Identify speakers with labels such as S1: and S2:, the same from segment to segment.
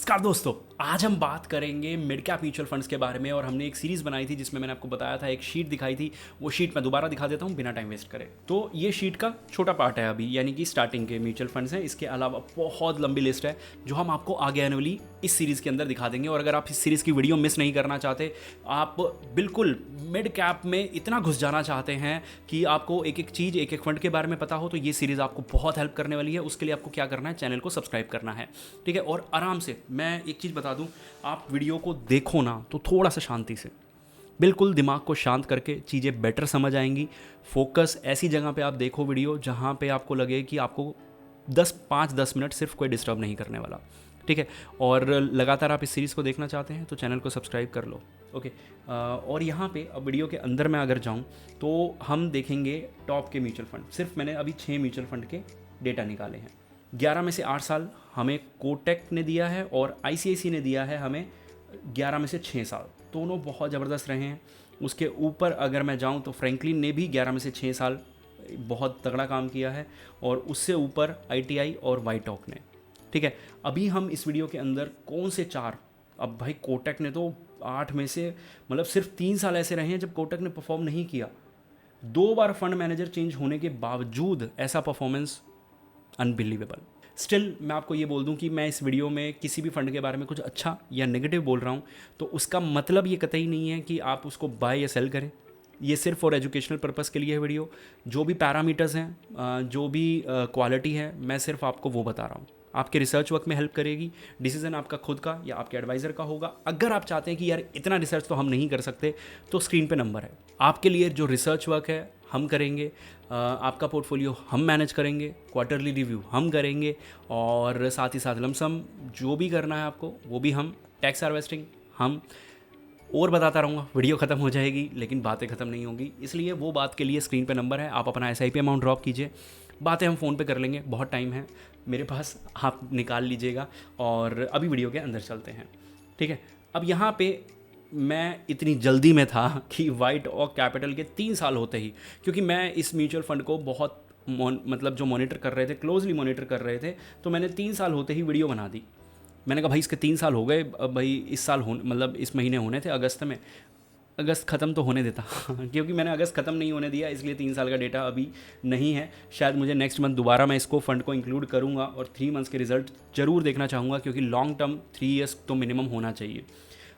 S1: नमस्कार दोस्तों, आज हम बात करेंगे मिड कैप म्यूचुअल फंड्स के बारे में। और हमने एक सीरीज़ बनाई थी जिसमें मैंने आपको बताया था, एक शीट दिखाई थी। वो शीट मैं दोबारा दिखा देता हूँ बिना टाइम वेस्ट करे। तो ये शीट का छोटा पार्ट है अभी, यानी कि स्टार्टिंग के म्यूचुअल फंड्स हैं। इसके अलावा बहुत लंबी लिस्ट है जो हम आपको आगे आने वाली इस सीरीज़ के अंदर दिखा देंगे। और अगर आप इस सीरीज़ की वीडियो मिस नहीं करना चाहते, आप बिल्कुल मिड कैप में इतना घुस जाना चाहते हैं कि आपको एक एक चीज़, एक एक फंड के बारे में पता हो, तो ये सीरीज़ आपको बहुत हेल्प करने वाली है। उसके लिए आपको क्या करना है, चैनल को सब्सक्राइब करना है, ठीक है। और आराम से, मैं एक चीज़ बता दूं, आप वीडियो को देखो ना तो थोड़ा सा शांति से, बिल्कुल दिमाग को शांत करके चीज़ें बेटर समझ आएंगी। फोकस ऐसी जगह पे आप देखो वीडियो जहाँ पे आपको लगे कि आपको 5-10 मिनट सिर्फ कोई डिस्टर्ब नहीं करने वाला, ठीक है। और लगातार आप इस सीरीज़ को देखना चाहते हैं तो चैनल को सब्सक्राइब कर लो, ओके। और यहाँ पे अब वीडियो के अंदर मैं अगर जाऊँ तो हम देखेंगे टॉप के म्यूचुअल फंड। सिर्फ मैंने अभी 6 म्यूचुअल फंड के डेटा निकाले हैं। 11 में से 8 साल हमें कोटक ने दिया है और आईसीआईसी ने दिया है हमें 11 में से 6 साल। दोनों बहुत ज़बरदस्त रहे हैं। उसके ऊपर अगर मैं जाऊं तो फ्रैंकलिन ने भी 11 में से 6 साल बहुत तगड़ा काम किया है। और उससे ऊपर आईटीआई और वाइटॉक ने, ठीक है। अभी हम इस वीडियो के अंदर कौन से 4, अब भाई कोटक ने तो 8 में से, मतलब सिर्फ 3 साल ऐसे रहे हैं जब कोटक ने परफॉर्म नहीं किया। 2 बार फंड मैनेजर चेंज होने के बावजूद ऐसा परफॉर्मेंस अनबिलीवेबल। स्टिल मैं आपको ये बोल दूं कि मैं इस वीडियो में किसी भी फंड के बारे में कुछ अच्छा या नेगेटिव बोल रहा हूं तो उसका मतलब ये कतई नहीं है कि आप उसको बाय या सेल करें। ये सिर्फ और एजुकेशनल पर्पज़ के लिए है वीडियो। जो भी पैरामीटर्स हैं, जो भी क्वालिटी है, मैं सिर्फ आपको वो बता रहा हूँ। आपके रिसर्च वर्क में हेल्प करेगी। डिसीजन आपका खुद का या आपके एडवाइज़र का होगा। अगर आप चाहते हैं कि यार इतना रिसर्च तो हम नहीं कर सकते, तो स्क्रीन पे नंबर है। आपके लिए जो रिसर्च वर्क है हम करेंगे, आपका पोर्टफोलियो हम मैनेज करेंगे, क्वार्टरली रिव्यू हम करेंगे, और साथ ही साथ लमसम जो भी करना है आपको वो भी हम, टैक्स हार्वेस्टिंग हम। और बताता रहूँगा, वीडियो ख़त्म हो जाएगी लेकिन बातें ख़त्म नहीं होंगी। इसलिए वो बात के लिए स्क्रीन पे नंबर है, आप अपना एसआईपी अमाउंट ड्रॉप कीजिए। बातें हम फ़ोन पे कर लेंगे, बहुत टाइम है मेरे पास, आप निकाल लीजिएगा। और अभी वीडियो के अंदर चलते हैं, ठीक है। अब यहाँ पे मैं इतनी जल्दी में था कि वाइट ऑक कैपिटल के 3 साल होते ही, क्योंकि मैं इस म्यूचुअल फंड को बहुत मतलब जो मॉनिटर कर रहे थे, क्लोजली मॉनिटर कर रहे थे, तो मैंने 3 साल होते ही वीडियो बना दी। मैंने कहा भाई इसके 3 साल हो गए, अब भाई इस साल मतलब इस महीने होने थे अगस्त में, अगस्त ख़त्म तो होने देता क्योंकि मैंने अगस्त ख़त्म नहीं होने दिया, इसलिए 3 साल का डेटा अभी नहीं है। शायद मुझे नेक्स्ट मंथ दोबारा मैं इसको फंड को इंक्लूड करूँगा और 3 मंथ्स के रिजल्ट ज़रूर देखना चाहूँगा, क्योंकि लॉन्ग टर्म 3 ईयर्स तो मिनिमम होना चाहिए।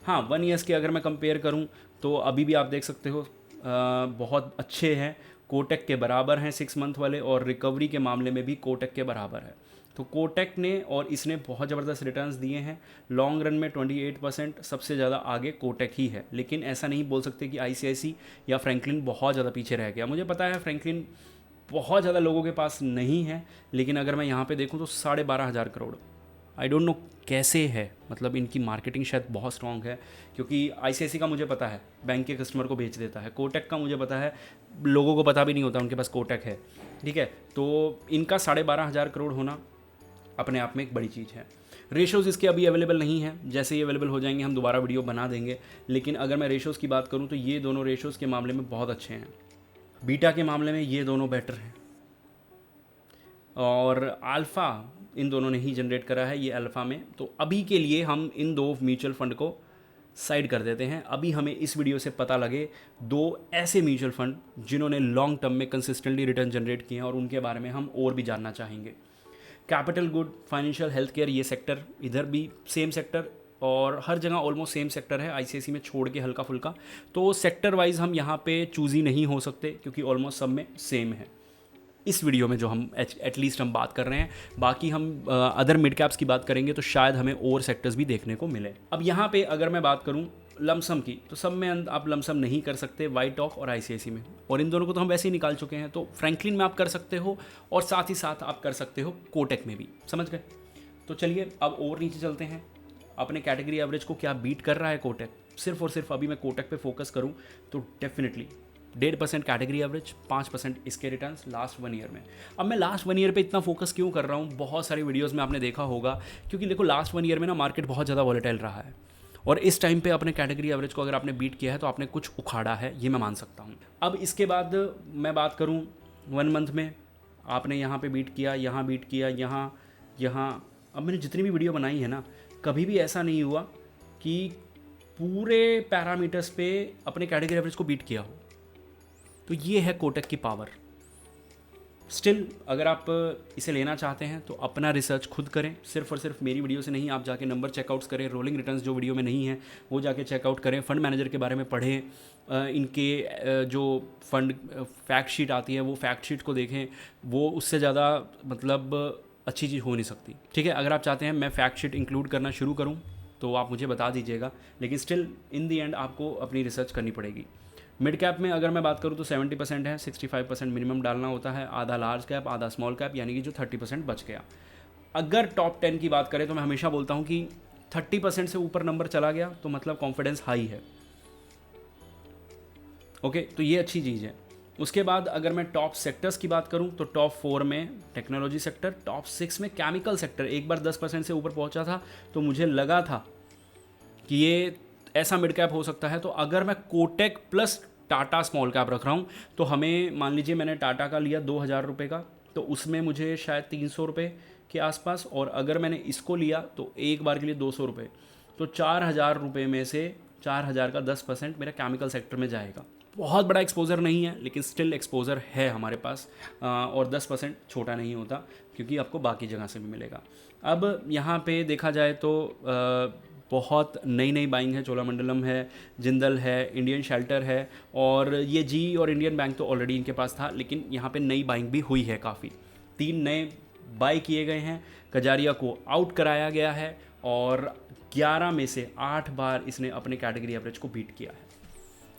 S1: हाँ, 1 ईयर्स के अगर मैं कंपेयर करूँ तो अभी भी आप देख सकते हो बहुत अच्छे हैं, कोटक के बराबर हैं 6 मंथ वाले, और रिकवरी के मामले में भी कोटक के बराबर है। तो कोटक ने और इसने बहुत ज़बरदस्त रिटर्न्स दिए हैं। लॉन्ग रन में 28% सबसे ज़्यादा आगे कोटक ही है। लेकिन ऐसा नहीं बोल सकते कि आईसीआईसी या फ्रैंकलिन बहुत ज़्यादा पीछे रह गया। मुझे पता है फ्रैंकलिन बहुत ज़्यादा लोगों के पास नहीं है, लेकिन अगर मैं यहाँ पे देखूँ तो 12,500 करोड़, आई डोंट नो कैसे है, मतलब इनकी मार्केटिंग शायद बहुत स्ट्रॉन्ग है। क्योंकि आईसीआईसी का मुझे पता है बैंक के कस्टमर को बेच देता है, कोटक का मुझे पता है लोगों को पता भी नहीं होता उनके पास कोटक है, ठीक है। तो इनका 12,500 करोड़ होना अपने आप में एक बड़ी चीज़ है। रेशोज़ इसके अभी अवेलेबल नहीं है, जैसे ये अवेलेबल हो जाएंगे हम दोबारा वीडियो बना देंगे। लेकिन अगर मैं रेशोज़ की बात करूँ तो ये दोनों रेशोज़ के मामले में बहुत अच्छे हैं। बीटा के मामले में ये दोनों बेटर हैं, और अल्फ़ा इन दोनों ने ही जनरेट करा है ये अल्फ़ा में। तो अभी के लिए हम इन 2 म्यूचुअल फंड को साइड कर देते हैं। अभी हमें इस वीडियो से पता लगे 2 ऐसे म्यूचुअल फंड जिन्होंने लॉन्ग टर्म में कंसिस्टेंटली रिटर्न जनरेट किए हैं, और उनके बारे में हम और भी जानना चाहेंगे। Capital good, financial, health care, ये सेक्टर, इधर भी सेम सेक्टर, और हर जगह ऑलमोस्ट सेम सेक्टर है, आईसीआईसी में छोड़ के हल्का फुल्का। तो सेक्टर वाइज हम यहाँ पे चूज़ी नहीं हो सकते, क्योंकि ऑलमोस्ट सब में सेम है इस वीडियो में जो हम एटलीस्ट हम बात कर रहे हैं। बाकी हम अदर मिड कैप्स की बात करेंगे तो शायद हमें और सेक्टर्स भी देखने को मिले। अब यहाँ पे अगर मैं बात करूँ लमसम की, तो सब में आप लमसम नहीं कर सकते वाइटॉक और आईसीआईसी में, और इन दोनों को तो हम वैसे ही निकाल चुके हैं। तो फ्रैंकलिन में आप कर सकते हो, और साथ ही साथ आप कर सकते हो कोटक में भी, समझ गए। तो चलिए अब और नीचे चलते हैं। अपने कैटेगरी एवरेज को क्या बीट कर रहा है कोटक, सिर्फ और सिर्फ अभी मैं कोटक पे फोकस करूँ तो डेफिनेटली 1.5% कैटेगरी एवरेज, 5% इसके रिटर्न्स लास्ट 1 ईयर में। अब मैं लास्ट 1 ईयर पे इतना फोकस क्यों कर रहा हूँ, बहुत सारी वीडियोस में आपने देखा होगा, क्योंकि देखो लास्ट 1 ईयर में ना मार्केट बहुत ज़्यादा वॉलेटाइल रहा है, और इस टाइम पे अपने कैटेगरी एवरेज को अगर आपने बीट किया है तो आपने कुछ उखाड़ा है, ये मैं मान सकता हूँ। अब इसके बाद मैं बात करूँ 1 मंथ में, आपने यहाँ पे बीट किया, यहाँ बीट किया, यहाँ। अब मैंने जितनी भी वीडियो बनाई है ना, कभी भी ऐसा नहीं हुआ कि पूरे पैरामीटर्स पे अपने कैटेगरी एवरेज को बीट किया हो। तो ये है कोटक की पावर। स्टिल अगर आप इसे लेना चाहते हैं तो अपना रिसर्च खुद करें, सिर्फ और सिर्फ मेरी वीडियो से नहीं। आप जाके नंबर चेकआउट्स करें, रोलिंग रिटर्न्स जो वीडियो में नहीं है वो जाके चेकआउट करें, फंड मैनेजर के बारे में पढ़ें, इनके जो फंड फैक्ट शीट आती है वो फैक्ट शीट को देखें। वो उससे ज़्यादा मतलब अच्छी चीज़ हो नहीं सकती। ठीक है, अगर आप चाहते हैं मैं फैक्ट शीट इंक्लूड करना शुरू करूँ तो आप मुझे बता दीजिएगा, लेकिन स्टिल इन दी एंड आपको अपनी रिसर्च करनी पड़ेगी। मिड कैप में अगर मैं बात करूँ तो 70% है, 65% मिनिमम डालना होता है, आधा लार्ज कैप आधा स्मॉल कैप, यानी कि जो 30% बच गया। अगर टॉप 10 की बात करें तो मैं हमेशा बोलता हूँ कि 30% से ऊपर नंबर चला गया तो मतलब कॉन्फिडेंस हाई है। ओके, तो ये अच्छी चीज़ है। उसके बाद अगर मैं टॉप सेक्टर्स की बात करूं तो टॉप 4 में टेक्नोलॉजी सेक्टर, टॉप 6 में केमिकल सेक्टर। एक बार 10% से ऊपर पहुंचा था तो मुझे लगा था कि ये ऐसा मिड कैप हो सकता है। तो अगर मैं Kotak plus Tata small cap रख रहा हूँ तो हमें मान लीजिए मैंने टाटा का लिया 2000 रुपये का, तो उसमें मुझे शायद 300 रुपये के आसपास, और अगर मैंने इसको लिया तो एक बार के लिए 200 रुपये, तो 4000 रुपये में से 4000 का 10% मेरा केमिकल सेक्टर में जाएगा। बहुत बड़ा एक्सपोजर नहीं है लेकिन स्टिल एक्सपोजर है हमारे पास, और 10% छोटा नहीं होता क्योंकि आपको बाकी जगह से भी मिलेगा। अब यहाँ पे देखा जाए तो बहुत नई नई बाइंग है, चोलामंडलम है, जिंदल है, इंडियन शेल्टर है, और ये जी और इंडियन बैंक तो ऑलरेडी इनके पास था, लेकिन यहाँ पे नई बाइंग भी हुई है काफ़ी। 3 नए बाई किए गए हैं, कजारिया को आउट कराया गया है, और 11 में से 8 बार इसने अपने कैटेगरी एवरेज को बीट किया है।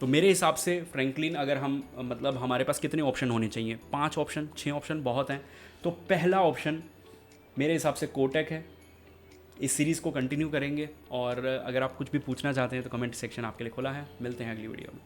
S1: तो मेरे हिसाब से फ्रैंकलिन, अगर हम मतलब हमारे पास कितने ऑप्शन होने चाहिए, 5 ऑप्शन 6 ऑप्शन बहुत हैं। तो पहला ऑप्शन मेरे हिसाब से कोटक है। इस सीरीज़ को कंटिन्यू करेंगे, और अगर आप कुछ भी पूछना चाहते हैं तो कमेंट सेक्शन आपके लिए खुला है। मिलते हैं अगली वीडियो में।